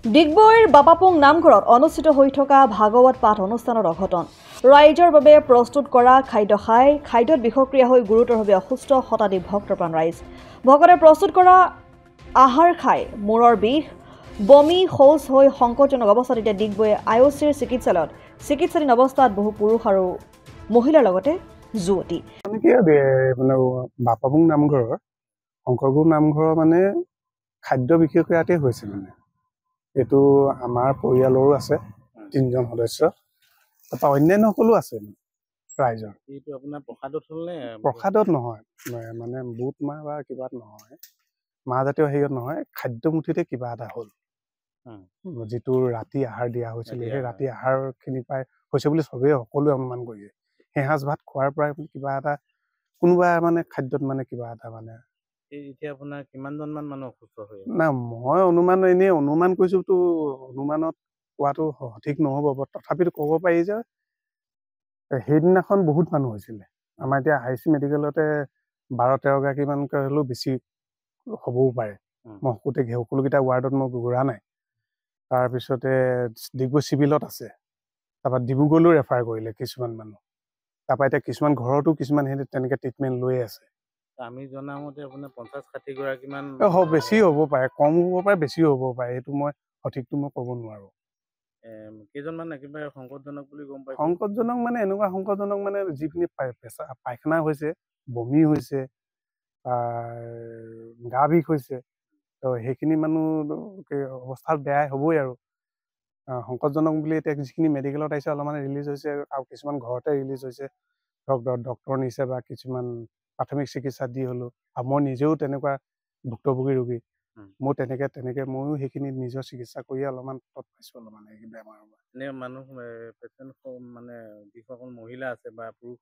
ডিগবৈৰ বাপাপুং নামঘৰত অনুষ্ঠিত হৈ থকা ভাগৱত পাঠ অনুষ্ঠানৰ অঘটন ৰাইজৰ বাবে প্ৰস্তুত কৰা খাদ্য খাই খাদ্যত বিষক্ৰিয়া হৈ গুৰুতৰভাৱে অসুস্থ শতাধিক ভক্তপ্ৰাণ ৰাইজ ভকতে প্ৰস্তুত কৰা আহাৰ খাই মূৰৰ বিষ বমি শৌচ হৈ সংকটজনক অৱস্থাত এতিয়া ডিগবৈ আইঅচিৰ চিকিৎসালয়ত চিকিৎসাধীন অৱস্থাত বহু পুৰুষ আৰু মহিলাৰ লগতে যুৱতী মানে বাপাপুং নামঘৰৰ শংকৰগুৰু নামঘৰৰ মানে খাদ্য বিশেষজ্ঞতে হৈছে মানে এটো আমাৰ পৰিয়ালৰো আছে ৩জন সদস্য তাৰপা অন্যান্য সকলো আছে ৰাইজৰ এইটো আপোনাৰ প্ৰসাদত হ'লনে প্ৰসাদত নহয় মানে বুট মাহ বা কিবাত নহয় মাহজাতীয় হেৰিয়ত নহয় খাদ্য মুঠিতে কিবা এটা হ'ল যেটো ৰাতি আহাৰ দিয়া হৈছিল সেই ৰাতি আহাৰখিনি পাই হৈছে বুলি সবেই সকলোৱে অনুমান কৰিছে হেহাজ ভাত খোৱাৰ পৰাই কিবা এটা কোনোবা মানে খাদ্যত মানে কিবা এটা মানে এতিয়া আপোনাৰ কিমানজন মান মানুহ অসুস্থ হৈ না মই অনুমান কৰিছো তো অনুমানত কোৱাটো সঠিক নহ'ব তথাপিতো ক'ব পাৰি যে সেইদিনাখন বহুত মানুহ হৈছিল আমাৰ এতিয়া আইচি মেডিকেলতে 12-13 গৰাকী মানকে হলেও বেছি হ'বও পাৰে মই কোতে সকলোকিটা ৱাৰ্ডত মই ঘূৰা নাই তাৰ পিছতে ডিগবৈ চিভিলত আছে তাৰপা ডিব্ৰুগড়লৈ ৰেফাৰ কৰিলে কিছুমান মানুহ তাৰপা এতিয়া কিছুমান ঘৰতো কিছুমান তেনেকে ট্ৰিটমেন্ট লৈ আছে আমি জনামতে আপোনাৰ 50-60 গৰাকী মান বেছি হ'ব পাৰে কম হ'ব পাৰে বেছি হ'ব পাৰে এইটো মই সঠিকটো মই ক'ব নোৱাৰো কেইজন মান একেবাৰে সংকটজনক বুলি গম পাইছে সংকটজনক মানে এনেকুৱা সংকটজনক মানে যিখিনি পায়খানা হৈছে বমি হৈছে গা বিষ হৈছে তো সেইখিনি মানুহ অৱস্থা বেয়া হ'বই আৰু সংকটজনক বুলি এতিয়া যিখিনি মেডিকেলত আহিছে অলপমান ৰিলিজ হৈছে আৰু কিছুমান ঘৰতে ৰিলিজ হৈছে ডক্টৰ নিছে বা কিছুমান প্ৰাথমিক চিকিৎসা দি হলো আৰু মই নিজেও তেনেকুৱা ভুক্তভোগী ৰোগী মই তেনেকে ময়ো সেইখিনি নিজৰ চিকিৎসা কৰি অলপমান তত পাইছো অলপমান এই বেমাৰৰ নে মানুহ পেচেণ্ট মানে যিসকল মহিলা আছে বা পুৰুষ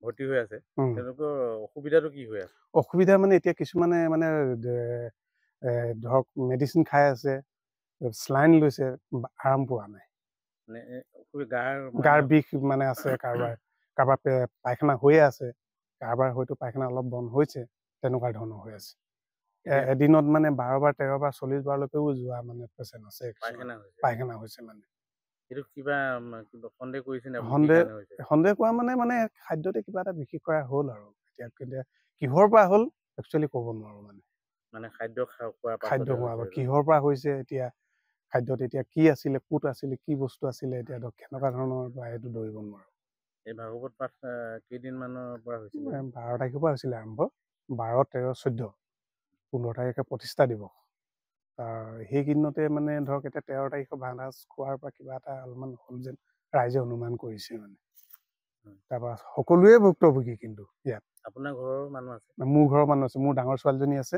ভৰ্তি হৈ আছে তেওঁলোকৰ অসুবিধাটো কি হৈ আছে অসুবিধা মানে এতিয়া কিছুমানে মানে ধৰক মেডিচিন খাই আছে স্লাইন লৈছে আৰাম পোৱা নাই গাৰ বিষ মানে আছে কাৰোবাৰ পায়খানা হৈয়ে আছে কাৰোবাৰ হয়তো পায়খানা অলপ বন্ধ হৈছে তেনেকুৱা ধৰণৰ হৈ আছে এদিনত মানে 12 বাৰ 13 বাৰ 40 বাৰলৈকেও যোৱা মানে পেচেণ্ট আছে পায়খানা হৈছে মানে এইটো কিবা সন্দেহ কৰিছে নে সন্দেহ কৰা মানে খাদ্যতে কিবা এটা বিশেষ কৰা হ'ল আৰু এতিয়া কিহৰ পৰা হ'ল একচুৱেলি ক'ব নোৱাৰো মানে খাদ্য খোৱাৰ কিহৰ পৰা হৈছে এতিয়া খাদ্যত এতিয়া কি আছিলে ক'ত আছিলে কি বস্তু আছিলে এতিয়া কেনেকুৱা ধৰণৰ বা এইটো ধৰিব নোৱাৰো এই ভাগৱত পাঠ কেইদিন মানৰ পৰা হৈছিল 12 তাৰিখৰ পৰা হৈছিলে আৰম্ভ 12, 13, 14 15 তাৰিখে প্ৰতিষ্ঠা দিৱস সেইদিনতে মানে ধৰক এতিয়া 13 তাৰিখৰ ভাওনা খোৱাৰ পৰা কিবা এটা অলপমান হ'ল যেন ৰাইজে অনুমান কৰিছে মানে তাৰপৰা সকলোৱে ভুক্তভোগী কিন্তু ইয়াত আপোনাৰ ঘৰৰ মানুহ আছে মোৰ ঘৰৰ মানুহ আছে মোৰ ডাঙৰ ছোৱালীজনী আছে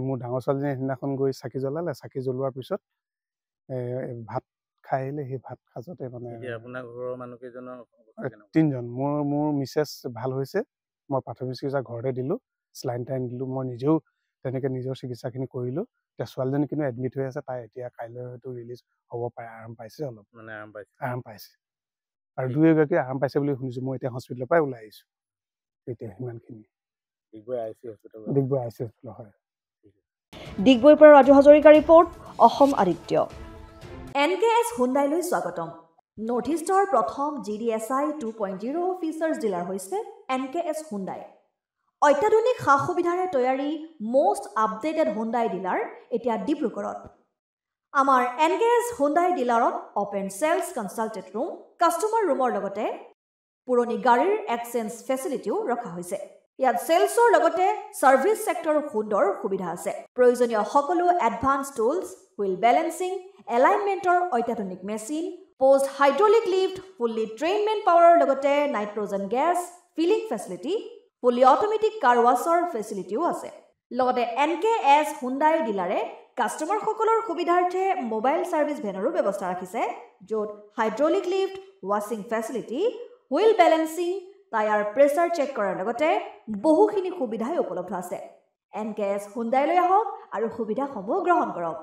মোৰ ডাঙৰ ছোৱালীজনী সেইদিনাখন গৈ চাকি জ্বলালে চাকি জ্বলোৱাৰ পিছত ভাত খাই আহিলে সেই ভাত সাজতে মানে আপোনাৰ ঘৰৰ মানুহ কেইজনৰ 3জন মোৰ মিছেছ ভাল হৈছে মই প্ৰাথমিক চিকিৎসা ঘৰতে দিলো স্লাইন টাইন দিলো মই নিজেও তেনেকে নিজৰ চিকিৎসাখিনি কৰিলো এতিয়া ছোৱালীজনী কিন্তু এডমিট হৈ আছে তাই এতিয়া কাইলৈ হয়তো ৰিলিজ হ'ব পাৰে আৰাম পাইছে অলপ মানে আৰাম পাইছে আৰু 2 গৰাকী আৰাম পাইছে বুলি শুনিছো মই এতিয়া হস্পিটেলৰ পৰা ওলাই আহিছো এতিয়া সিমানখিনি ডিগবৈ আইচি হস্পিটেল হয় ডিগবৈৰ পৰা ৰাজু হাজৰিকা ৰিপৰ্ট অসম আদিত্য NKS হুণ্ডাইলৈ স্বাগতম নৰ্থ ইষ্টৰ প্ৰথম GDSI 2.0 ফিচাৰ্ছ ডিলাৰ হৈছে NKS হুণ্ডাই অত্যাধুনিক সা-সুবিধাৰে তৈয়াৰী most updated হুণ্ডাই ডিলাৰ এতিয়া ডিব্ৰুগড়ত আমাৰ NKS হুণ্ডাই ডিলাৰত open sales consultant room customer ৰুমৰ লগতে পুৰণি গাড়ীৰ এক্সচেঞ্জ ফেচিলিটিও ৰখা হৈছে ইয়াত সেলছৰ লগতে সাৰ্ভিস সেক্টৰৰ সুন্দৰ সুবিধা আছে প্ৰয়োজনীয় সকলো এডভান্স টুলছ হুইল বেলেন্সিং এলাইনমেন্টৰ অত্যাধুনিক machine post hydraulic lift fully train men পাৱাৰৰ লগতে nitrogen gas filling facility fully automatic car washer ফেচিলিটিও আছে লগতে NKS হুণ্ডাই ডিলাৰে কাস্টমাৰ সকলৰ সুবিধাৰ্থে মোবাইল সাৰ্ভিস ভেনৰো ব্যৱস্থা ৰাখিছে য'ত হাইড্ৰলিক লিফ্ট ৱাছিং facility wheel balancing tyre pressure check কৰাৰ লগতে বহুখিনি সুবিধাই উপলব্ধ আছে NKS হুণ্ডাইলৈ আহক আৰু সুবিধাসমূহ গ্ৰহণ কৰক